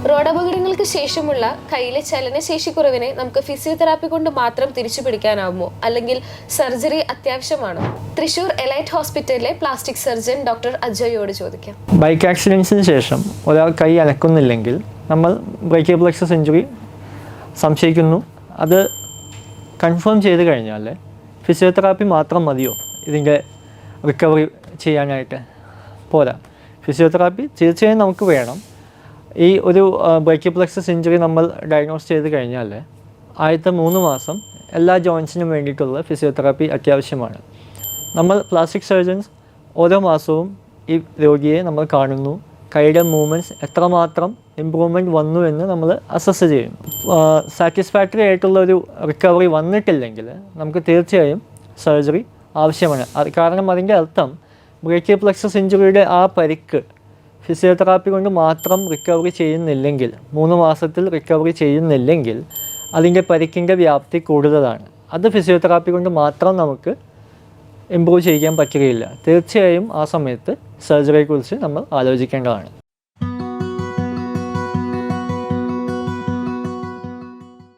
റോഡപകടങ്ങൾക്ക് ശേഷമുള്ള കയ്യിലെ ചലനശേഷി കുറവിനെ നമുക്ക് ഫിസിയോതെറാപ്പി കൊണ്ട് മാത്രം തിരിച്ചു പിടിക്കാനാവുമോ, അല്ലെങ്കിൽ സർജറി അത്യാവശ്യമാണോ? തൃശൂർ എലൈറ്റ് ഹോസ്പിറ്റലിലെ പ്ലാസ്റ്റിക് സർജൻ ഡോക്ടർ അജയോട് ചോദിക്കാം. ബൈക്ക് ആക്സിഡൻസിന് ശേഷം ഒരാൾ കൈ അനക്കുന്നില്ലെങ്കിൽ നമ്മൾ ബ്രേക്കിയൽ പ്ലെക്സസ് ഇഞ്ചുറി സംശയിക്കുന്നു. അത് കൺഫേം ചെയ്ത് കഴിഞ്ഞാൽ ഫിസിയോതെറാപ്പി മാത്രം മതിയോ ഇതിൻ്റെ റിക്കവറി ചെയ്യാനായിട്ട്? പോരാ, ഫിസിയോതെറാപ്പി തീർച്ചയായും നമുക്ക് വേണം. ഈ ഒരു ബ്രേക്കിയൽ പ്ലെക്സസ് ഇഞ്ചുറി നമ്മൾ ഡയഗ്നോസ് ചെയ്ത് കഴിഞ്ഞാൽ ആദ്യത്തെ 3 മാസം എല്ലാ ജോയിൻസിനും വേണ്ടിയിട്ടുള്ള ഫിസിയോതെറാപ്പി അത്യാവശ്യമാണ്. നമ്മൾ പ്ലാസ്റ്റിക് സർജൻസ് ഓരോ മാസവും ഈ രോഗിയെ നമ്മൾ കാണുന്നു, കൈയുടെ മൂവ്മെൻറ്റ്സ് എത്രമാത്രം ഇമ്പ്രൂവ്മെൻറ്റ് വന്നു എന്ന് നമ്മൾ അസസ് ചെയ്യുന്നു. സാറ്റിസ്ഫാക്ടറി ആയിട്ടുള്ള ഒരു റിക്കവറി വന്നിട്ടില്ലെങ്കിൽ നമുക്ക് തീർച്ചയായും സർജറി ആവശ്യമാണ്. കാരണം അതിൻ്റെ അർത്ഥം ബ്രേക്കിയൽ പ്ലെക്സസ് ഇഞ്ചുറിയുടെ ആ പരിക്ക് ഫിസിയോതെറാപ്പി കൊണ്ട് മാത്രം റിക്കവറി ചെയ്യുന്നില്ലെങ്കിൽ, 3 മാസത്തിൽ റിക്കവറി ചെയ്യുന്നില്ലെങ്കിൽ അതിൻ്റെ പരിക്കിൻ്റെ വ്യാപ്തി കൂടുതലാണ്. അത് ഫിസിയോതെറാപ്പി കൊണ്ട് മാത്രം നമുക്ക് ഇമ്പ്രൂവ് ചെയ്യാൻ പറ്റുകയില്ല. തീർച്ചയായും ആ സമയത്ത് സർജറിയെക്കുറിച്ച് നമ്മൾ ആലോചിക്കേണ്ടതാണ്.